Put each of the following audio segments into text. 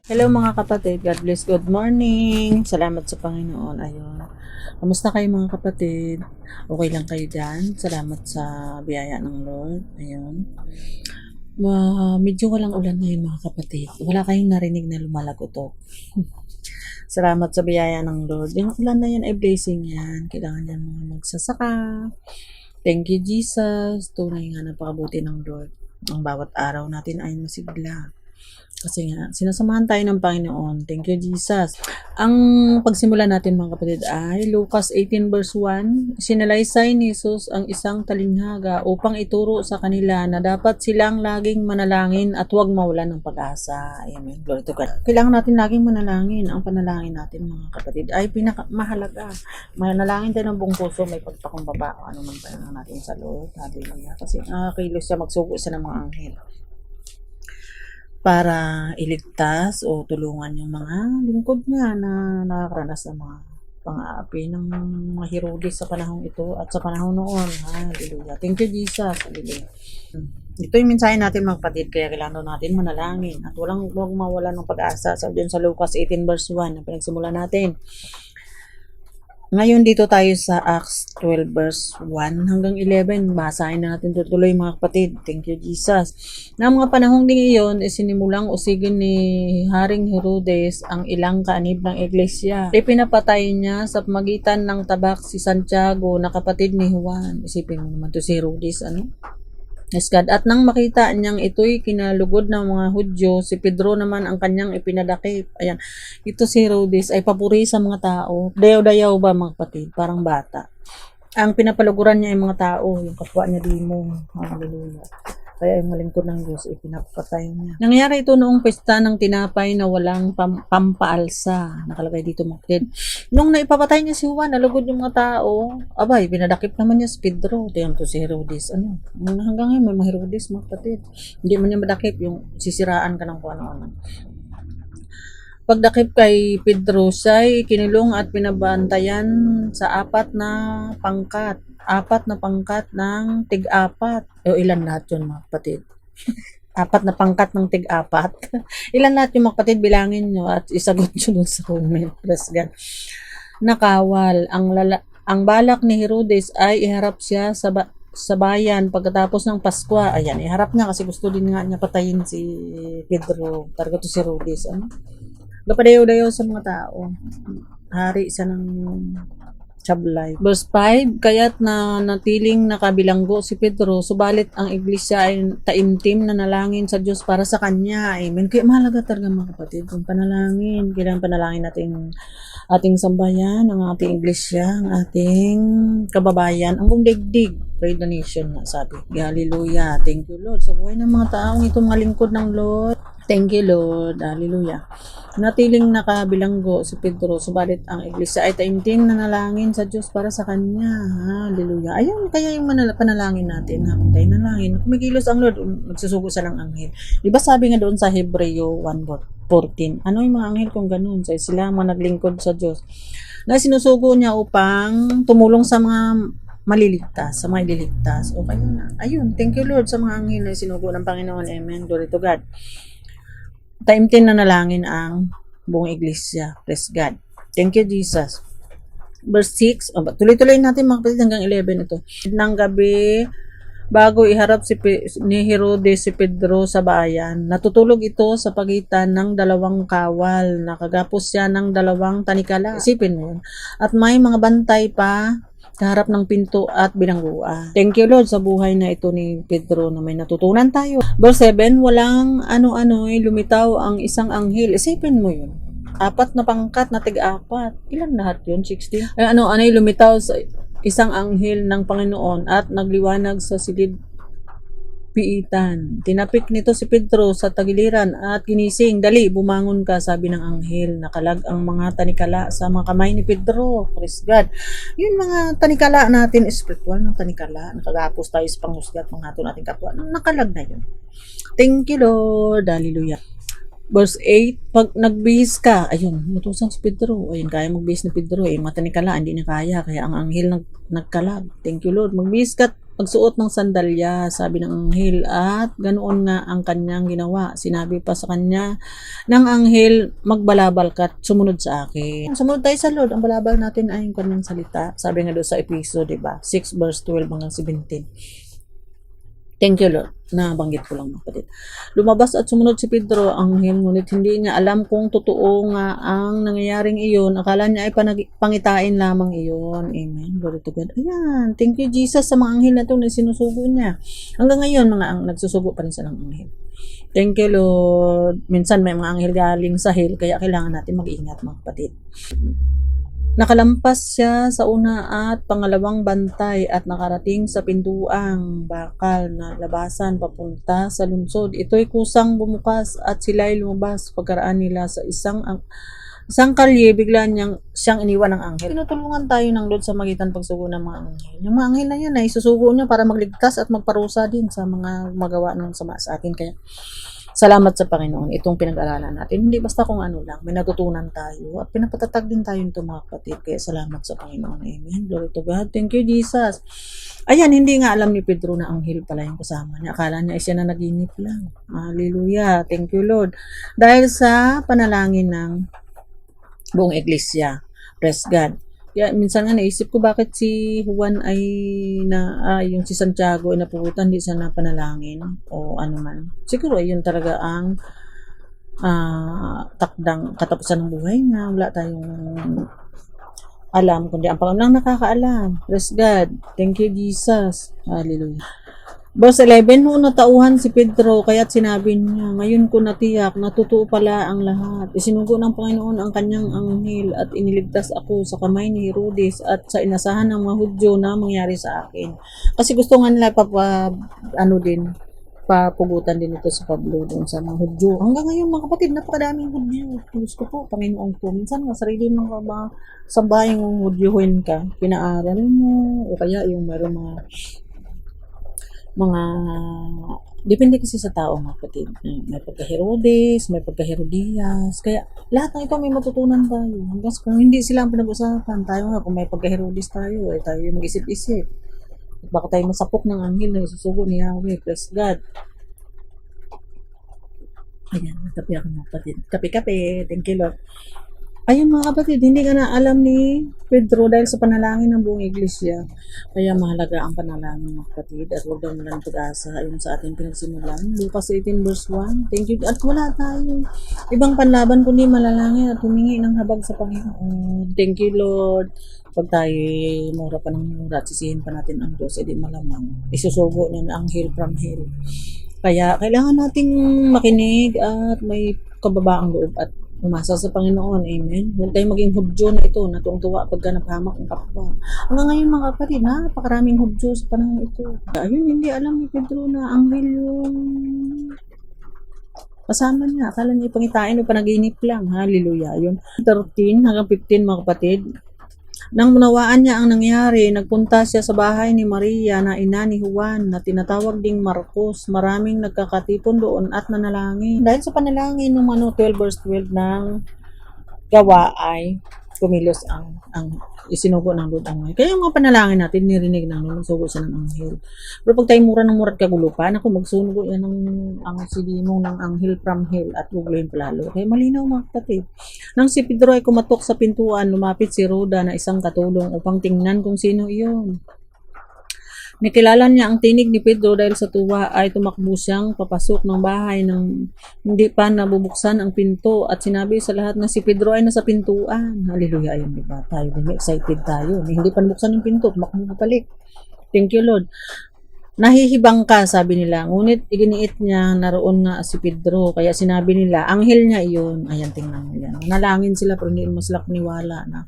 Hello mga kapatid, God bless, good morning. Salamat sa Panginoon. Ayun. Kamusta kayo mga kapatid? Okay lang kayo dyan? Salamat sa biyaya ng Lord. Ayun. Medyo walang ulan ngayon mga kapatid. Wala kayong narinig na lumalagotok. Salamat sa biyaya ng Lord. Yung ulan na yan ay blessing yan. Kailangan yan mga magsasaka. Thank you Jesus. Tunay nga napakabuti ng Lord. Ang bawat araw natin ay masigla. Kasi nga, sinasamahan tayo ng Panginoon. Thank you, Jesus. Ang pagsimula natin mga kapatid ay Lucas 18 verse 1. Sinalaysay ni Jesus ang isang talinghaga upang ituro sa kanila na dapat silang laging manalangin at huwag mawalan ng pag-asa. Amen. Glory to God. Kailangan natin laging manalangin. Ang panalangin natin mga kapatid ay pinakamahalaga. Manalangin tayo ng buong puso, may pagpakumbaba o ano man panalangin natin sa Lord. Hallelujah. Kasi kilos siya, magsugo siya ng mga anghel para iligtas o tulungan yung mga lingkod niya na nakakaranas ng mga pang-aapi ng mga Herodes sa panahon ito at sa panahon noon. Hallelujah. Thank you, Jesus. Hallelujah. Ito yung mensahe natin mga kapatid, kaya kailangan natin manalangin at huwag mawala ng pag-asa. Sabi sa Lucas 18 verse 1 na pinagsimula natin. Ngayon dito tayo sa Acts 12 verse 1 hanggang 11. Basahin na natin tuloy mga kapatid. Thank you Jesus. Na mga panahong din iyon, isinimulang usigin ni Haring Herodes ang ilang kaanib ng iglesia. Ipinapatay niya sa magitan ng tabak si Santiago na kapatid ni Juan. Isipin mo naman to si Herodes, ano? Yes, God. At nang makita niyang ito'y kinalugod ng mga Hudyo, si Pedro naman ang kanyang ipinadakip. Ayan. Ito si Herodes ay papuri sa mga tao. Dayaw-dayaw ba mga kapatid? Parang bata. Ang pinapaluguran niya ay mga tao. Yung kapwa niya di mo. Hallelujah. Kaya yung malingkod ng Diyos, ipinapatay niya. Nangyari ito noong pesta ng tinapay na walang pampaalsa. Nakalagay dito mga kapatid. Nung naipapatay niya si Juan, nalugod yung mga tao. Abay, pinadakip naman niya si Pedro. Tingnan to si Herodes. Ano? Hanggang ngayon, may mga Herodes mga kapatid. Hindi man niya madakip yung sisiraan ka ng kung ano-ano. Pagdakip kay Pedro, siya'y kinulong at pinabantayan sa apat na pangkat ng tig-apat. O ilan lahat yun mga kapatid? Apat na pangkat ng tig-apat. Ilan lahat yung mga kapatid, bilangin nyo at isagot nyo dun sa comment. Praise God. Nakawal. Ang balak ni Herodes ay iharap siya sa bayan pagkatapos ng Pasko. Ayan, iharap niya kasi gusto din nga niya patayin si Pedro. Targa to si Herodes. Ano? Gapadayaw-dayaw sa mga tao. Hari siya ng sablay. Verse 5, kaya't na natiling nakabilanggo si Pedro, subalit ang iglesia ay taimtim na nalangin sa Diyos para sa kanya. Amen. Kaya mahalaga talaga mga kapatid, kung panalangin, kailangan panalangin natin ating sambayan, ang ating iglesia, ang ating kababayan, ang buong digdig. Pray the nation nga sabi. Hallelujah. Thank you Lord. Sa buhay ng mga taong ito, mga lingkod ng Lord. Thank you Lord. Hallelujah. Natiling nakabilanggo si Pedro, subalit ang iglesia ay taimtim na nalangin sa Diyos para sa kanya. Hallelujah. Ayun, kaya yung panalangin natin, habang tayo nalangin, kumikilos ang Lord, nagsusugo sa ng anghel. Diba sabi nga doon sa Hebreo 1:14, ano yung mga anghel kung ganun? So, sila mga naglingkod sa Diyos na sinusugo niya upang tumulong sa mga maliligtas, sa mga ililigtas. O kaya na. Ayun, thank you Lord sa mga anghel na sinugo ng Panginoon. Amen. Glory to God. Taimtim na nalangin ang buong iglesia. Praise God. Thank you, Jesus. Verse 6. Tuloy-tuloy natin mga kapatid hanggang 11 ito. Nang gabi, bago iharap ni Herodes si Pedro sa bayan, natutulog ito sa pagitan ng dalawang kawal. Nakagapos siya ng dalawang tanikala. Isipin mo yun. At may mga bantay pa kaharap ng pinto at bilangguan. Thank you Lord sa buhay na ito ni Pedro na may natutunan tayo. Verse 7, walang ano-ano'y lumitaw ang isang anghel. Isipin mo yun. Apat na pangkat na tig-apat. Ilan lahat yun? 60? Ano-ano'y lumitaw sa isang anghel ng Panginoon at nagliwanag sa silid piitan. Tinapik nito si Pedro sa tagiliran at ginising. Dali, bumangon ka, sabi ng anghel. Nakalag ang mga tanikala sa mga kamay ni Pedro. Praise God. Yun mga tanikala natin, spiritual ng tanikala. Nakagapos tayo sa panghusgat ng hato nating kapwa. Nakalag na yun. Thank you Lord. Hallelujah. Verse 8, pag nagbihis ka, ayun, mutusan si Pedro. Ayun, kaya magbihis ni Pedro. Mga tanikala, hindi na kaya. Kaya ang anghel nagkalag. Thank you Lord. Magbihis ka pagsuot ng sandalya, sabi ng anghel, at ganoon nga ang kanyang ginawa. Sinabi pa sa kanya ng anghel, magbalabal ka at sumunod sa akin. Sumunod tayo sa Lord. Ang balabal natin ay yung kanyang salita. Sabi nga doon sa Episo, diba? 6 verse 12 hanggang 17. Thank you, Lord. Nabanggit ko lang, kapatid. Lumabas at sumunod si Pedro, anghel, ngunit hindi niya alam kung totoo nga ang nangyayaring iyon. Akala niya ay pangitain lamang iyon. Amen. Glory to God. Ayan. Thank you, Jesus, sa mga anghel na ito na sinusugo niya. Hanggang ngayon, nagsusugo pa rin sa ng anghel. Thank you, Lord. Minsan may mga anghel galing sa hell, kaya kailangan natin mag-ingat, mga kapatid. Nakalampas siya sa una at pangalawang bantay at nakarating sa pintuang bakal na labasan papunta sa lungsod. Ito'y kusang bumukas at sila'y lumabas. Pagkaraan nila sa isang kalye, bigla siyang iniwan ng anghel. Tinutulungan tayo ng Lord sa magitan pagsugo ng mga anghel. Yung mga anghel na yan ay susugo niya para magligtas at magparusa din sa mga magawa ng sama sa atin. Kaya salamat sa Panginoon. Itong pinag-aralan natin. Hindi basta kung ano lang. May natutunan tayo. At pinapatatag din tayo nito, mga kapatid. Kaya salamat sa Panginoon. Amen. Glory to God. Thank you, Jesus. Ayan, hindi nga alam ni Pedro na anghel pala yung kasama niya. Akala niya ay siya na naginip lang. Hallelujah. Thank you, Lord. Dahil sa panalangin ng buong iglesia. Praise God. Kaya minsan nga naisip ko bakit si Juan ay yung si Santiago ay napuputan, hindi siya napanalangin o ano man. Siguro yun talaga ang takdang katapusan ng buhay niya. Wala tayong alam, kundi ang Panginoon lang nakakaalam. Praise God. Thank you, Jesus. Hallelujah. Verse 11, noon natauhan si Pedro, kaya't sinabi niya, ngayon ko natiyak, natutuo pala ang lahat. Isinugo ng Panginoon ang kanyang anghel at iniligtas ako sa kamay ni Herodes at sa inasahan ng mga Hudyo na mangyari sa akin. Kasi gusto nga nila papugutan din ito sa Pablo doon sa mga Hudyo. Hanggang ngayon, mga kapatid, napakadaming Hudyo. Diyos ko po, Panginoon ko. Minsan nga, sarili mo mga sambahay mong Hudyohin ka, pinaaral mo, o kaya yung meron mga depende kasi sa tao, mga kapatid. May pagka-Herodes, may pagka-Herodias. Kaya lahat ng ito may matutunan tayo. Hanggang kung hindi sila ang pinag-usapan, tayo nga kung may pagka-Herodes tayo, eh tayo yung mag-isip-isip. At baka tayo masapok ng anghel na isusugo ni Yahweh. Praise God. Ayan, kape ako, mga kapatid. Kape-kape. Thank you, Lord. Ayun, mga kapatid, hindi ka na alam ni Pedro dahil sa panalangin ng buong iglesia. Kaya mahalaga ang panalangin, mga kapatid, at huwag daw nalang pag-asa ayon sa ating pinagsimulan. Lucas 18 verse 1. Thank you. At wala tayong ibang panlaban kundi malalangin at humingi ng habag sa Panginoon. Thank you, Lord. Pag tayo mura pa ng mura at sisihin pa natin ang Diyos, edi malamang isusubo niya ang hill from hell. Kaya kailangan nating makinig at may kababaang loob at umasa sa Panginoon. Amen. Huwag tayong maging Hudyo na ito, natuwang-tuwa pagka napahamak ang kapwa. Hanggang ngayon, mga kapatid, napakaraming Hudyo sa panahon ito. Ayun, hindi alam ni Pedro na anghel yung kasama niya. Akala niya ipangitain o panaginip lang. Hallelujah. Ayun. 13 hanggang 15, mga kapatid. Nang munawaan niya ang nangyari, nagpunta siya sa bahay ni Maria na ina ni Juan na tinatawag ding Marcos. Maraming nagkakatipon doon at nanalangin. Dahil sa panalangin ng 12 verse 12 ng gawa ay kumilos ang isinugo ng Lord ang anghel. Kaya yung mga panalangin natin, nirinig ng Lord, sugo siya ng anghel. Pero pag tayo mura ng murat kagulupan, ako magsunugo yan ang silimo ng anghel from hell at guguluhin palalo. Kaya malinaw, mga kapatid. Nang si Pedro ay kumatok sa pintuan, lumapit si Roda na isang katulong upang tingnan kung sino iyon. Nakilala niya ang tinig ni Pedro dahil sa tuwa ay tumakbo siyang papasok ng bahay nang hindi pa nabubuksan ang pinto at sinabi sa lahat na si Pedro ay nasa pintuan. Hallelujah. Ayun, diba? Tayo din, excited tayo. Hindi pa nabuksan yung pinto, tumakbo balik. Thank you, Lord. Nahihibang ka, sabi nila. Ngunit iginiit niya, naroon nga si Pedro. Kaya sinabi nila, anghel niya iyon. Ayan, tingnan mo yan. Nalangin sila pero hindi mo sila paniwala na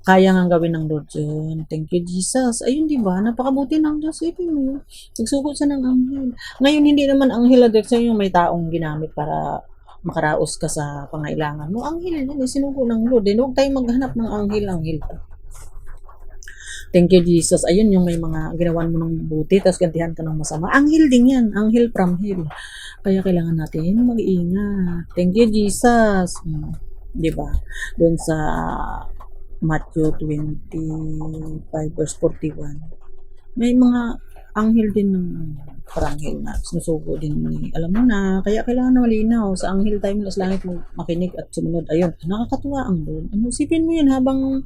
kaya nga gawin ng Lord yun. Thank you, Jesus. Ayun, di ba? Napakabuti ng Diyos. Ipin mo yun. Nagsugod siya ng anghel. Ngayon, hindi naman anghel address yung may taong ginamit para makaraos ka sa pangailangan mo. Anghel yan. Sinugo ng Lord. Huwag tayong maghanap ng anghel. Thank you, Jesus. Ayun yung may mga ginawan mo ng buti, tapos gantihan ka ng masama. Anghel din yan. Anghel from hell. Kaya kailangan natin mag-iingat. Thank you, Jesus. Di ba? Doon sa Matthew 25 verse 41. May mga anghel din ng paranghel na sinusugo din ni, alam mo na, kaya kailangan na malinaw sa anghel tayo mula sa langit makinig at sumunod. Ayun, nakakatuwa ang Lord. Ano, isipin mo yun habang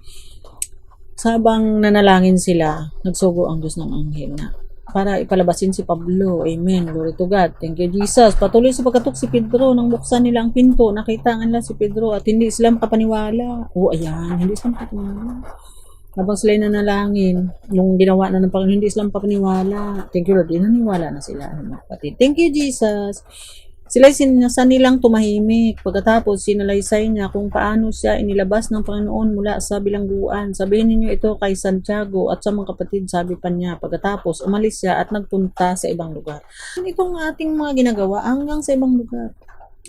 nanalangin sila, nagsugo ang Diyos ng anghel na para ipalabasin si Pablo. Amen. Glory to God. Thank you, Jesus. Patuloy sa pagkatok si Pedro, nang buksan nila ang pinto, nakita nila si Pedro at hindi sila makapaniwala. Ayan, hindi sila makapaniwala. Habang sila nanalangin, nung ginawa na ng Panginoon, hindi sila makapaniwala. Thank you, Lord. Naniwala na sila, mga kapatid. Thank you, Jesus. Sila sinasan nilang tumahimik. Pagkatapos, sinalaysay niya kung paano siya inilabas ng Panginoon mula sa bilangguan. Sabihin ninyo ito kay Santiago at sa mga kapatid, sabi pa niya. Pagkatapos, umalis siya at nagpunta sa ibang lugar. Itong ating mga ginagawa hanggang sa ibang lugar.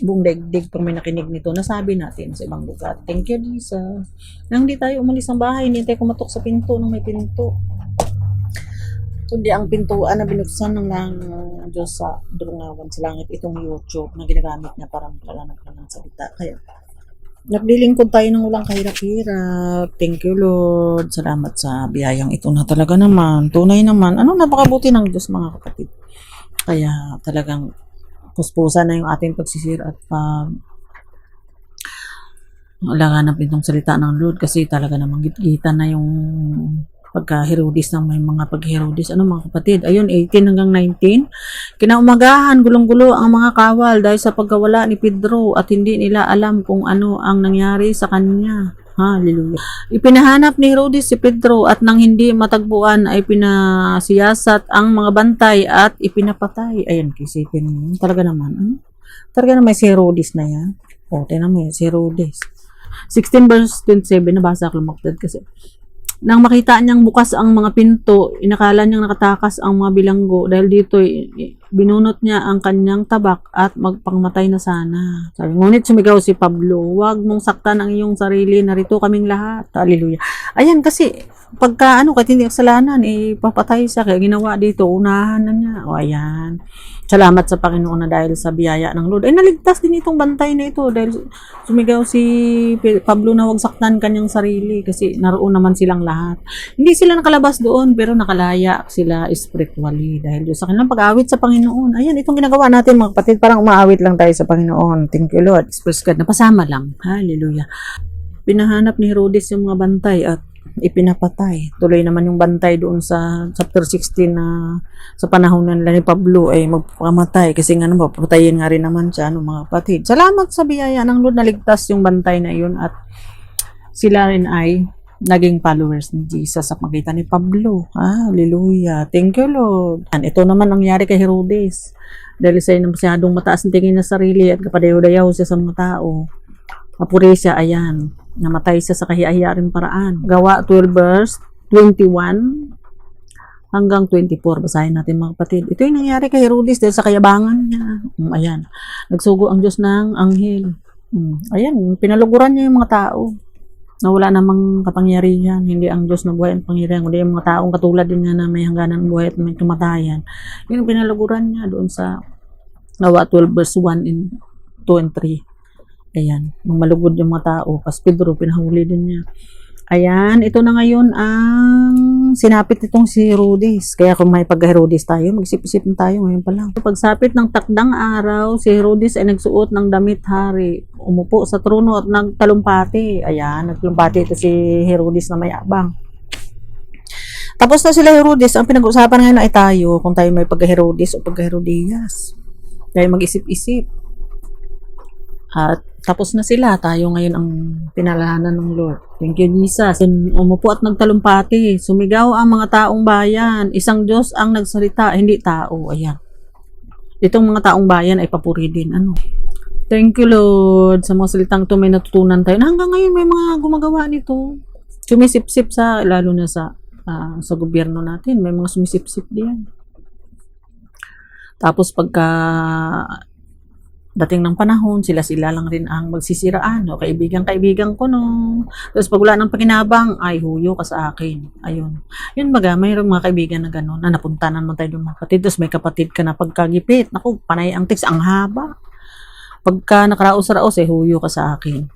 Buong daigdig pag may nakinig nito, nasabi natin sa ibang lugar. Thank you, Jesus. Nang di tayo umalis ng bahay, hindi tayo kumatok sa pinto nung may pinto. Kundi ang pintuan na binuksan ng Diyos sa durungawan sa langit, itong YouTube na ginagamit niya para maglalanap ng salita. Kaya, naglilingkod tayo ng walang kahirap-hirap. Thank you, Lord. Salamat sa biyayang ito na talaga naman. Tunay naman. Napakabuti ng Diyos, mga kapatid. Kaya, talagang puspusan na yung ating pagsisir at laganap itong salita ng Lord kasi talaga namang gitgitan na yung pagka-Herodis ng may mga pag-Herodis. Mga kapatid? Ayun, 18 hanggang 19. Kinaumagahan, gulong-gulo ang mga kawal dahil sa pagkawala ni Pedro at hindi nila alam kung ano ang nangyari sa kanya. Hallelujah. Ipinahanap ni Herodis si Pedro at nang hindi matagpuan ay pinasiyasat ang mga bantay at ipinapatay. Ayan, kisipin. Talaga naman. Talaga naman si Herodis na yan. Tinan mo yan, si Herodis. 16 verse 27, nabasa ko lumaktad kasi. Nang makita niyang bukas ang mga pinto, inakala niyang nakatakas ang mga bilanggo dahil dito binunot niya ang kanyang tabak at magpangmatay na sana. Sabi, ngunit sumigaw si Pablo, huwag mong saktan ang iyong sarili, narito kaming lahat. Hallelujah. Ayan, kasi pagka kahit hindi kasalanan, papatay siya. Kaya ginawa dito, unahan na niya. Ayan. Salamat sa Panginoon na dahil sa biyaya ng Lord. Naligtas din itong bantay na ito dahil sumigaw si Pablo na huwag saktan kanyang sarili kasi naroon naman silang lahat. Hindi sila nakalabas doon pero nakalaya sila spiritually dahil sa kanilang pag-awit sa Panginoon. Ayan, itong ginagawa natin mga kapatid, parang umaawit lang tayo sa Panginoon. Thank you, Lord. Praise God. Napasama lang. Hallelujah. Pinahanap ni Herodes yung mga bantay at ipinapatay. Tuloy naman yung bantay doon sa chapter 16 na sa panahon nila ni Pablo ay magpakamatay kasi nga papatayin nga rin naman siya mga kapatid. Salamat sa biyaya ng Lord, naligtas yung bantay na yun at sila rin ay naging followers ni Jesus sa pagitan ni Pablo. Hallelujah. Thank you, Lord. Ito naman nangyari kay Herodes. Dahil sa masyadong mataas ang tingin na sarili at kapadayaw-dayaw siya sa mga tao. Kapuri siya, ayan. Namatay siya sa kahiya-hiya rin paraan. Gawa 12 verse 21 hanggang 24. Basahin natin mga kapatid. Ito yung nangyari kay Herodes dahil sa kayabangan niya. Ayan. Nagsugo ang Diyos ng anghel. Ayan. Pinaluguran niya yung mga tao na wala namang kapangyarihan. Hindi ang Diyos na buhay ang pangyarihan. Kundi yung mga taong katulad din niya na may hangganan buhay at may kamatayan. Yung pinaluguran niya doon sa Gawa 12 verse 1 and 2 and 3. Ayan, nung malugod yung mga tao, pas Pedro, pinahuli din niya. Ayan, ito na ngayon ang sinapit nitong si Herodes. Kaya kung may pagka-Herodes tayo, mag-isip-isip tayo ngayon pa lang. Pagsapit ng takdang araw, si Herodes ay nagsuot ng damit hari. Umupo sa trono at nagtalumpati. Ayan, nagtalumpati ito si Herodes na may abang. Tapos na sila Herodes, ang pinag-uusapan ngayon ay tayo, kung tayo may pagka-Herodes o pagka-Herodias. Tayo mag-isip-isip. At tapos na sila, tayo ngayon ang pinalahanan ng Lord. Thank you, Jesus. Umupo at nagtalumpati. Sumigaw ang mga taong bayan. Isang Diyos ang nagsalita, hindi tao. Ayan. Itong mga taong bayan ay papuri din. Thank you, Lord. Sa mga salitang ito may natutunan tayo. Na hanggang ngayon may mga gumagawa nito. Sumisip-sip lalo na sa gobyerno natin. May mga sumisip-sip diyan. Tapos pagka dating ng panahon, sila lang rin ang magsisiraan. Kaibigan ko no. Tapos pag wala ng pakinabang, ay huyo ka sa akin. Ayun. Yun baga, mayroong mga kaibigan na gano'n, na napuntanan mo tayo ng mga kapatid. Tapos may kapatid ka na pagkagipit. Naku, panay ang text, ang haba. Pagka nakaraos-raos, huyo ka sa akin.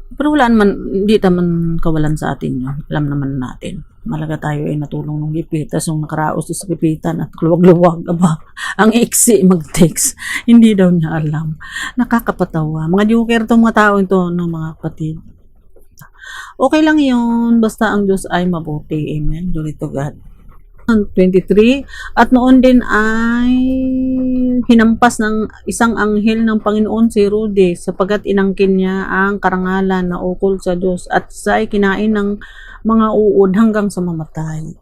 Pero wala naman, hindi naman kawalan sa atin yun. Alam naman natin. Malaga tayo ay natulong ng gipitas, yung nakaraos sa gipitan at luwag-luwag. Aba, ang iksi mag-text. Hindi daw niya alam. Nakakapatawa. Mga joker tong mga tao ito ng mga kapatid. Okay lang yun. Basta ang Diyos ay mabuti. Amen. Glory to God. 23 at noon din ay hinampas ng isang anghel ng Panginoon si Rudy sapagkat inangkin niya ang karangalan na ukol sa Diyos at siya'y kinain ng mga uod hanggang sa mamatay.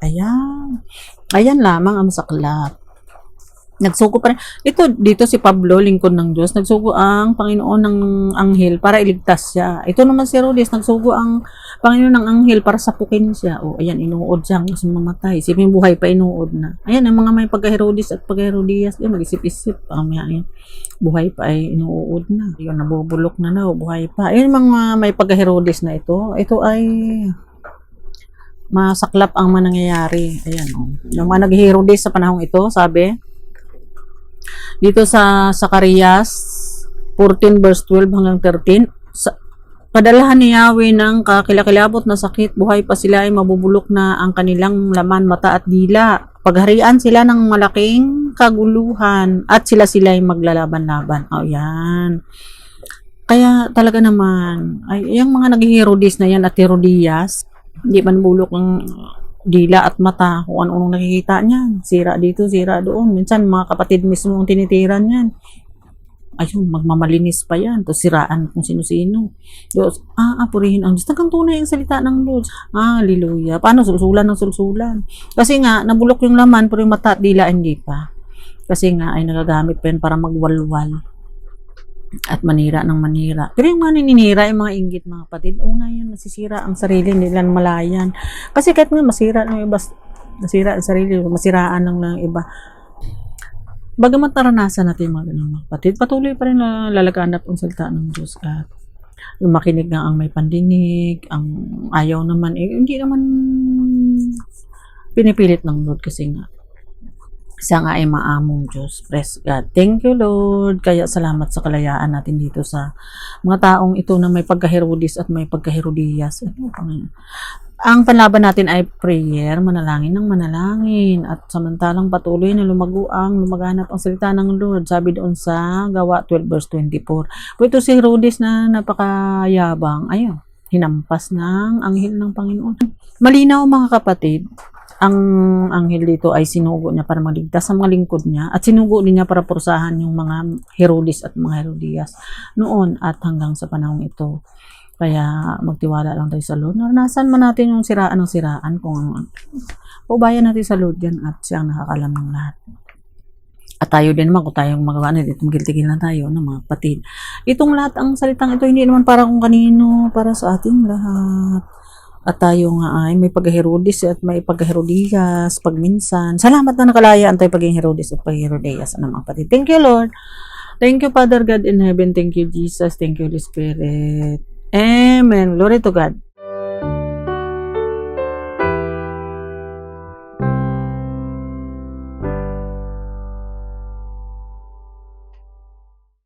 Ayan lamang ang masaklap. Nagsugo pa rin. Ito, dito si Pablo, lingkod ng Diyos, nagsugo ang Panginoon ng anghel para iligtas siya. Ito naman si Herodes, nagsugo ang Panginoon ng anghel para sapukin siya. O, ayan, inuod siya hanggang sa mamatay. Isipin buhay pa, inuod na. Ayan, ang mga may pagka-Herodes at pagka-Herodias, mag-isip-isip. Ayan, buhay pa ay inuod na. Yun, nabubulok na daw, buhay pa. Ayan, mga may pagka-Herodes na ito. Ito ay masaklap ang manangyayari. Ayan, o. Yung mga nag-Herodes sa panahong ito, sabi, dito sa Zacarias 14 verse 12 hanggang 13, padalahan ni Yahweh ng kakilakilabot na sakit, buhay pa sila ay mabubulok na ang kanilang laman, mata at dila. Pagharian sila ng malaking kaguluhan at sila ay maglalaban-laban. O yan. Kaya talaga naman, ay yung mga nag-Herodes na yan at Herodias, hindi man bulok ng dila at mata, kung ano-anong nakikita niyan. Sira dito, sira doon. Minsan, mga kapatid mismo ang tinitiran niyan. Ayun, magmamalinis pa yan. Tapos siraan kung sino-sino. Diyos, purihin ang Diyos. Tagang tunay ang salita ng Diyos. Hallelujah. Paano? Sulsulan ng sulsulan. Kasi nga, nabulok yung laman, pero yung mata at dila, hindi pa. Kasi nga, ay nagagamit pa yun para magwalwal at manira ng manira. Pero yung mga naninira, yung mga inggit, mga kapatid, una yan, nasisira ang sarili nila, malayan. Kasi kahit nga masira ng iba, nasira ang sarili, masiraan ng iba. Bagamat naranasan natin mga ganun, mga kapatid, patuloy pa rin na lalaganap ang salita ng Diyos at yung makinig nga ang may pandinig, ang ayaw naman, hindi naman pinipilit ng Lord kasi nga siya nga ay maamong Diyos. Praise God. Thank you, Lord. Kaya salamat sa kalayaan natin dito sa mga taong ito na may pagka-Herodes at may pagka-Herodias. Ang panlaban natin ay prayer, manalangin ng manalangin. At samantalang patuloy na lumaganap ang salita ng Lord. Sabi doon sa Gawa 12 verse 24. Ito si Herodes na napakayabang. Ayun, hinampas ng anghel ng Panginoon. Malinaw mga kapatid, ang anghel dito ay sinugo niya para maligtas sa mga lingkod niya at sinugo din niya para pursahan yung mga Herodes at mga Herodias noon at hanggang sa panahong ito. Kaya magtiwala lang tayo sa Lord. Naranasan man natin yung siraan ng siraan, kung ubayan natin sa Lord yan at siya ang nakakalam ng lahat. At tayo din naman, kung tayong magawa na dito, magiltigil na tayo ng mga kapatid. Itong lahat, ang salitang ito, hindi naman para kung kanino, para sa ating lahat. At tayo nga ay may pagka-Herodes at may pagka-Herodias, pagminsan. Salamat na nakalayaan tayo paging Herodes at pag-Herodias. Ano mga kapatid. Thank you, Lord. Thank you, Father God in heaven. Thank you, Jesus. Thank you, Holy Spirit. Amen. Glory to God.